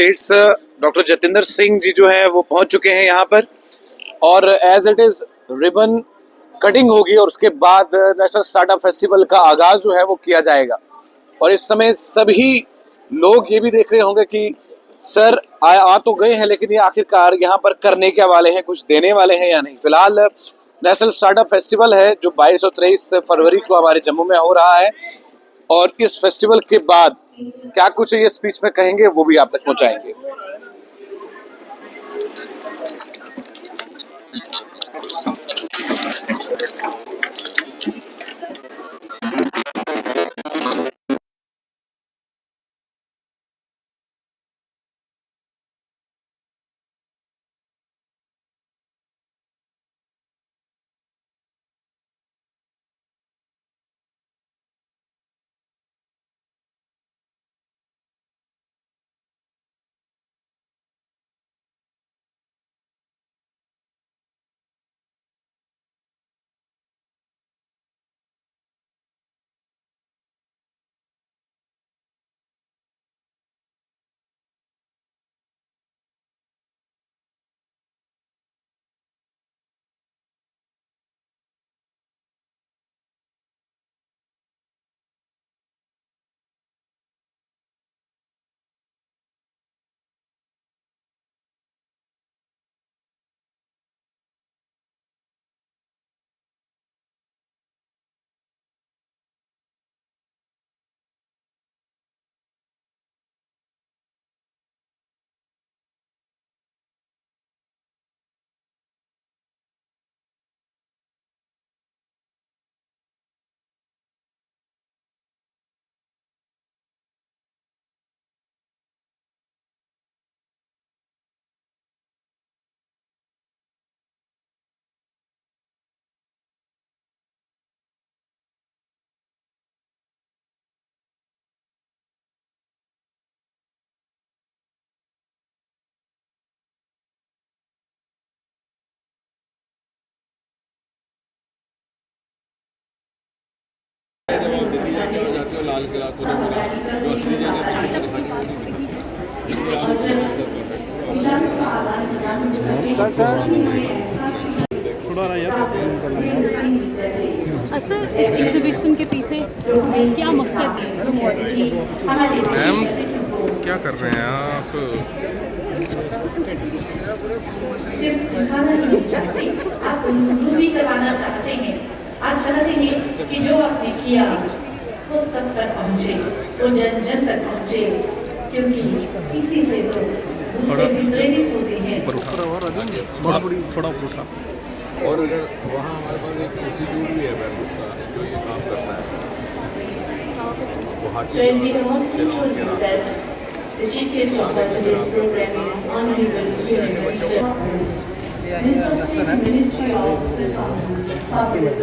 States doctor Jatinder Singh ji जो है वो पहुंच चुके हैं यहाँ पर, और as it is ribbon cutting होगी और उसके बाद नेशनल स्टार्टअप फेस्टिवल का आगाज जो है वो किया जाएगा। और इस समय सभी लोग ये भी देख रहे होंगे कि सर आ तो गए हैं, लेकिन ये आखिरकार यहाँ पर करने क्या वाले हैं, कुछ देने वाले हैं या नहीं। फिलहाल नेशनल स्टार्टअप फेस्टिवल है जो 22 और 23 फरवरी को हमारे जम्मू में हो रहा है, और इस फेस्टिवल के बाद क्या कुछ ये स्पीच में कहेंगे वो भी आप तक पहुंचाएंगे। लाल किला पूरे जो असली सर इस एग्जीबिशन के पीछे क्या मकसद है? मैम क्या कर रहे हैं आप? आप मूवी करवाना चाहते हैं, आप चाहते हैं कि जो आपने किया वो सब तक पहुँचे, वो जन जन तक पहुँचे, क्योंकि इसी से तो दूसरे भी प्रेरित होते हैं। थोड़ा उठा। और अगर वहाँ हमारे पास एक इंस्टीट्यूट भी है बैम्बू का जो ये काम करता है, The chief guest of today's program is Honorable Ministry of Public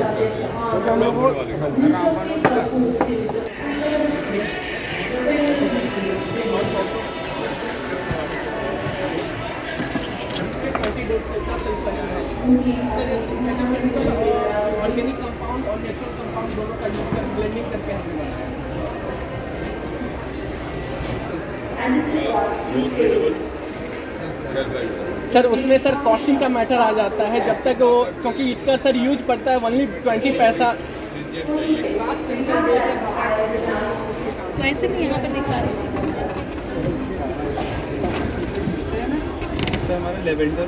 organic compound और नेचुरल कंपाउंड दोनों का यूज कर ब्लेंडिंग करके हमने बनाया सर। उसमें सर कॉस्टिंग का मैटर आ जाता है, जब तक वो, क्योंकि इसका सर यूज पड़ता है ओनली 20 पैसा। तो ऐसे भी यहाँ पर दिखा रहे थे हमारा लेवेंडर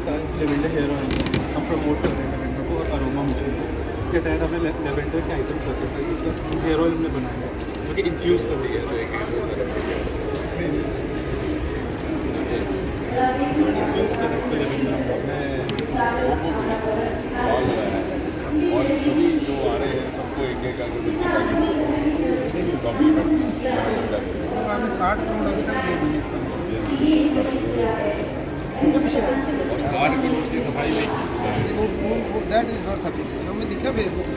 हेयर ऑयल हम प्रमोट कर रहे हैं, लेवेंडर को और अरोमा मिशन को। उसके तहत हमने लेवेंडर के आइटम्स रखे थे, इसका हेयर ऑयल हमने बनाया है जो कि इन्फ्यूज़ कर दिया है। इन्फ्यूज़ करें इसको लेवेंडर और सभी जो आ रहे हैं सबको एक एक कॉम्प्लीमेंट 60 करोड़ अभी तक दे और 60 करोड़ की सफाई नहीं, दैट इज नॉट सफिशिएंट। हमें दिखा फेसबुक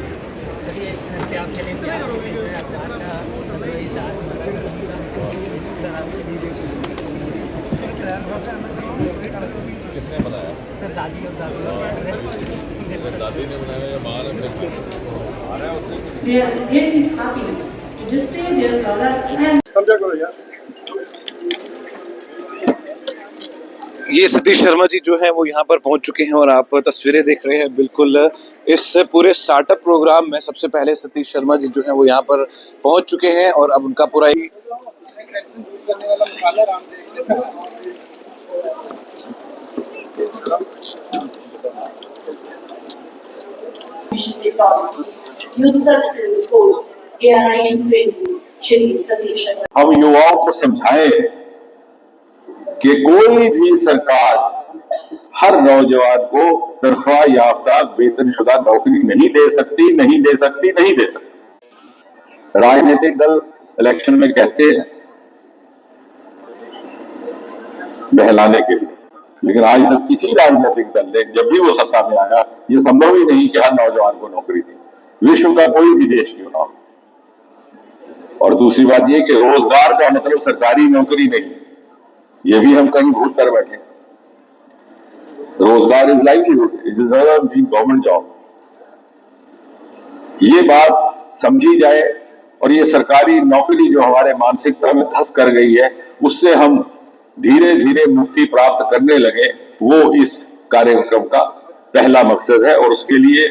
किसने बनाया? सर दादी और दादी ने बनाया या माँ ने? आ रहा है उससे They are really happy to display their products and समझा करो यार। ये सतीश शर्मा जी जो है वो यहाँ पर पहुंच चुके हैं और आप तस्वीरें देख रहे हैं। बिल्कुल इस पूरे स्टार्टअप प्रोग्राम में सबसे पहले सतीश शर्मा जी जो है वो यहाँ पर पहुंच चुके हैं और अब उनका पूरा हम युवाओं को समझाएं कि कोई भी सरकार हर नौजवान को तनख्वाह याफ्ता वेतनशुदा नौकरी नहीं दे सकती। राजनीतिक दल इलेक्शन में कहते हैं बहलाने के लिए, लेकिन आज तक किसी राजनीतिक दल ने जब भी वो सत्ता में आया ये संभव ही नहीं कि हर नौजवान को नौकरी दी, विश्व का कोई भी देश क्यों ना हो। और दूसरी बात ये कि रोजगार का मतलब सरकारी नौकरी नहीं, ये भी हम कहीं भूल कर बैठे। रोजगार is livelihood, it is not government job. ये बात समझी जाए और ये सरकारी नौकरी जो हमारे मानसिकता में धस कर गई है उससे हम धीरे धीरे मुक्ति प्राप्त करने लगे, वो इस कार्यक्रम का पहला मकसद है। और उसके लिए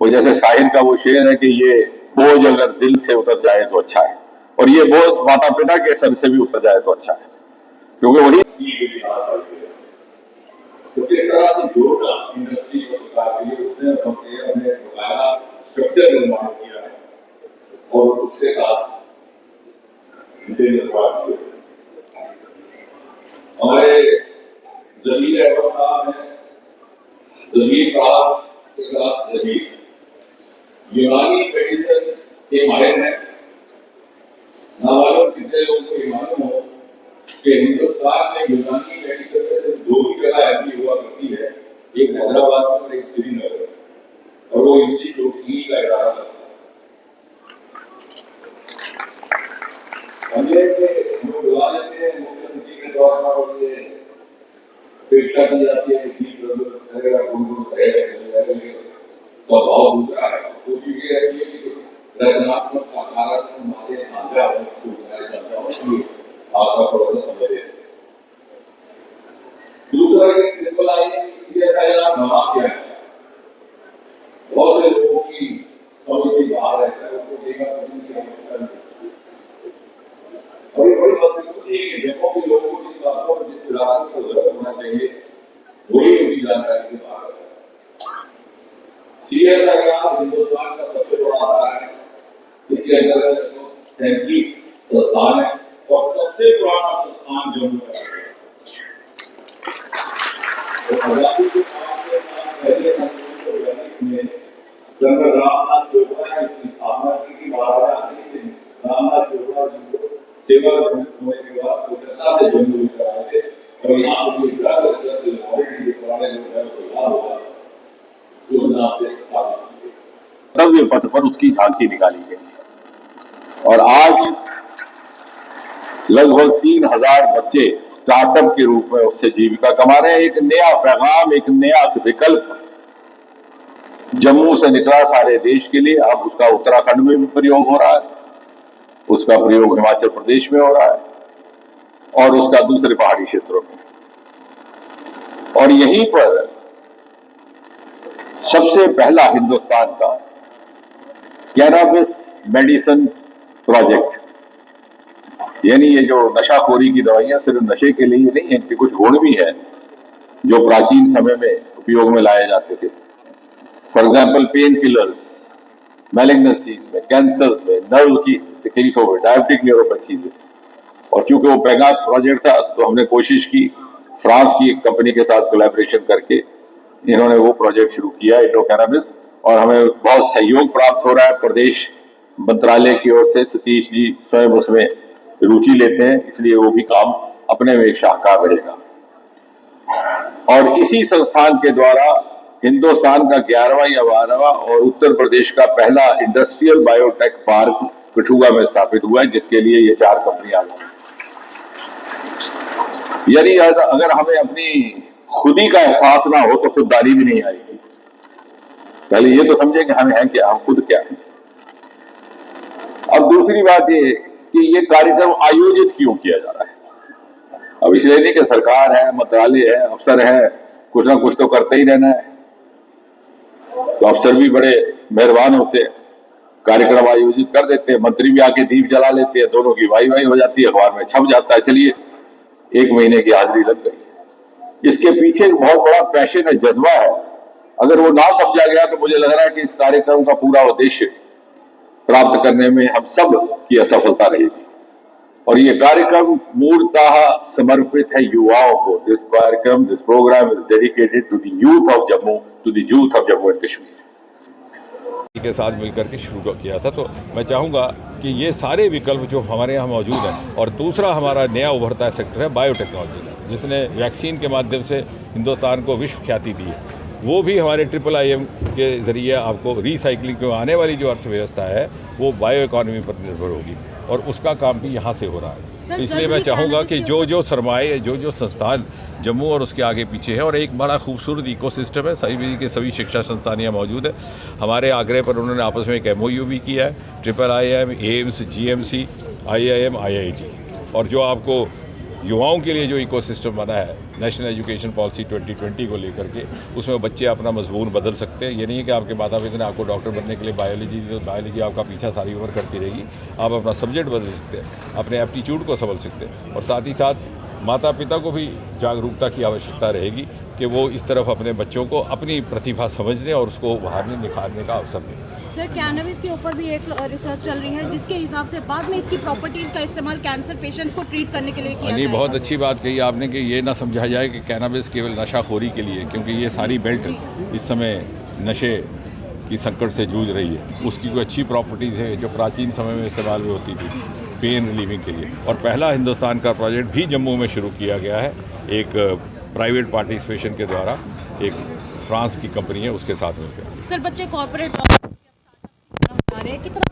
वो जैसे शायर का वो शेर है कि ये बोझ अगर दिल से उतर जाए तो अच्छा है, और ये बोझ माता पिता के सर से भी उतर जाए तो अच्छा है, क्योंकि वही तो किस तरह से जोड़ना इंडस्ट्री को सरकार के लिए, उसने हमने बकाया स्ट्रक्चर निर्माण किया है और उसके साथ निर्माण किया। हमारे जमीर अहमद साहब हैं, जमीर साहब के साथ जमीर यूनानी मेडिसिन के माहिर हैं। ना मालूम कितने लोगों को मालूम हो कि हिंदुस्तान में यूनानी मेडिसिन में सिर्फ दो ही जगह ऐसी हुआ करती है, एक हैदराबाद में और एक श्रीनगर, और वो इंस्टीट्यूट ही का इदारा करता है। हम बुला लेते हैं मुख्यमंत्री के द्वारा और ये पेशा की जाती है कि स्वभाव दूसरा है। कोशिश ये है कि रचनात्मक सकारात्मक बातें साझा हो, आपका प्रोसेस समझे। दूसरा CSIR नवा क्या है, बहुत से लोगों की समझ से बाहर रहता है, उनको देखा बड़ी बड़ी बात एक देखो कि लोगों की बातों पर जिस विरासत को जरूरत होना चाहिए वही उनकी जानकारी से बाहर है। CSIR हिंदुस्तान का सबसे बड़ा आधार है, इसके अंदर 37 संस्थान है और सबसे पुराना संस्थान जम्मू का है। आजादी के पहले में जनरल रामनाथ चोपड़ा की स्थापना की। रामनाथ चोपड़ा जी को सेवा होने के बाद कोलकाता से जम्मू कराए थे और यहाँ पर पुराने लोग हैं तो याद होगा उस नाम से स्थापित की गई। कर्तव्य पथ पर उसकी झांकी निकाली गई और आज लगभग 3000 बच्चे स्टार्टअप के रूप में उससे जीविका कमा रहे हैं। एक नया पैगाम, एक नया विकल्प जम्मू से निकला सारे देश के लिए। अब उसका उत्तराखंड में भी प्रयोग हो रहा है, उसका प्रयोग हिमाचल प्रदेश में हो रहा है और उसका दूसरे पहाड़ी क्षेत्रों में। और यहीं पर सबसे पहला हिंदुस्तान का कैनबिस मेडिसिन प्रोजेक्ट, यानी ये जो नशाखोरी की दवाइयां सिर्फ नशे के लिए नहीं है, इनके कुछ गुण भी है जो प्राचीन समय में उपयोग में लाए जाते थे। For example pain killers, malignancies में, कैंसर में, नर्व की तकलीफों में, डायबिटिक न्यूरोपैथी में। और क्योंकि वो पेगास प्रोजेक्ट था तो हमने कोशिश की फ्रांस की एक कंपनी के साथ कोलैबोरेशन करके इन्होंने वो प्रोजेक्ट शुरू किया इंडो कैनबिस, और हमें बहुत सहयोग प्राप्त हो रहा है प्रदेश मंत्रालय की ओर से। सतीश जी स्वयं उसमें रुचि लेते हैं, इसलिए वो भी काम अपने में शाहकार रहेगा। और इसी संस्थान के द्वारा हिंदुस्तान का 11वां या 12वां और उत्तर प्रदेश का पहला इंडस्ट्रियल बायोटेक पार्क कठुआ में स्थापित हुआ है, जिसके लिए ये 4 कंपनियां आई। यानी अगर हमें अपनी खुदी का एहसास ना हो तो खुददारी भी नहीं आएगी। पहले ये तो समझे कि हमें है क्या, हम खुद क्या है। अब दूसरी बात ये कि ये कार्यक्रम आयोजित क्यों किया जा रहा है। अब इसलिए नहीं कि सरकार है, मंत्रालय है, अफसर है, कुछ ना कुछ तो करते ही रहना है। तो अफसर भी बड़े मेहरबान होते हैं, कार्यक्रम आयोजित कर देते हैं, मंत्री भी आके दीप जला लेते हैं, दोनों की वाई वाई हो जाती है, अखबार में छप जाता है, चलिए 1 महीने की हाजिरी लग गई। इसके पीछे एक बहुत बड़ा पैशन है, जज्बा है। अगर वो ना समझा गया तो मुझे लग रहा है कि इस कार्यक्रम का पूरा उद्देश्य प्राप्त करने में हम सब की असफलता रहेगी। और ये कार्यक्रम मूलतः समर्पित है युवाओं को। दिस कार्यक्रम, this programme is dedicated to the youth of Jammu, to the youth of Jammu and Kashmir के साथ मिलकर के शुरू किया था। तो मैं चाहूँगा कि ये सारे विकल्प जो हमारे यहाँ मौजूद हैं, और दूसरा हमारा नया उभरता है सेक्टर है बायोटेक्नोलॉजी का, जिसने वैक्सीन के माध्यम से हिंदुस्तान को विश्व ख्याति दी है। वो भी हमारे IIIM के ज़रिए आपको रिसाइकलिंग की आने वाली जो अर्थव्यवस्था है वो बायो इकॉनमी पर निर्भर होगी, और उसका काम भी यहाँ से हो रहा है। तो इसलिए मैं चाहूँगा कि जो सरमाए, जो संस्थान जम्मू और उसके आगे पीछे है, और एक बड़ा खूबसूरत इकोसिस्टम है, सभी के सभी शिक्षा संस्थान यहाँ मौजूद है। हमारे आग्रह पर उन्होंने आपस में एक MOU भी किया है, IIIM, AIIMS, GMC, IIM, IIT। और जो आपको युवाओं के लिए जो इकोसिस्टम बना है नेशनल एजुकेशन पॉलिसी 2020 को लेकर के, उसमें बच्चे अपना मजमून बदल सकते हैं। ये नहीं है कि आपके माता पिता ने आपको डॉक्टर बनने के लिए बायोलॉजी आपका पीछा सारी उम्र करती रहेगी। आप अपना सब्जेक्ट बदल सकते हैं, अपने एप्टीट्यूड को संभल सकते हैं, और साथ ही साथ माता पिता को भी जागरूकता की आवश्यकता रहेगी कि वो इस तरफ अपने बच्चों को अपनी प्रतिभा समझने और उसको उभारने निखारने का अवसर दें। सर, कैनबिस के ऊपर भी एक रिसर्च चल रही है जिसके हिसाब से बाद में इसकी प्रॉपर्टीज़ का इस्तेमाल कैंसर पेशेंट्स को ट्रीट करने के लिए किया जाएगा। बहुत अच्छी बात कही आपने कि ये ना समझा जाए कि कैनबिस केवल नशाखोरी के लिए, क्योंकि ये सारी बेल्ट इस समय नशे की संकट से जूझ रही है। उसकी कोई अच्छी प्रॉपर्टीज़ है जो प्राचीन समय में इस्तेमाल में होती थी पेन रिलीविंग के लिए। और पहला हिंदुस्तान का प्रोजेक्ट भी जम्मू में शुरू किया गया है, एक प्राइवेट पार्टिसिपेशन के द्वारा, एक फ्रांस की कंपनी है उसके साथ मिलकर। सर, बच्चे कॉर्पोरेट कितना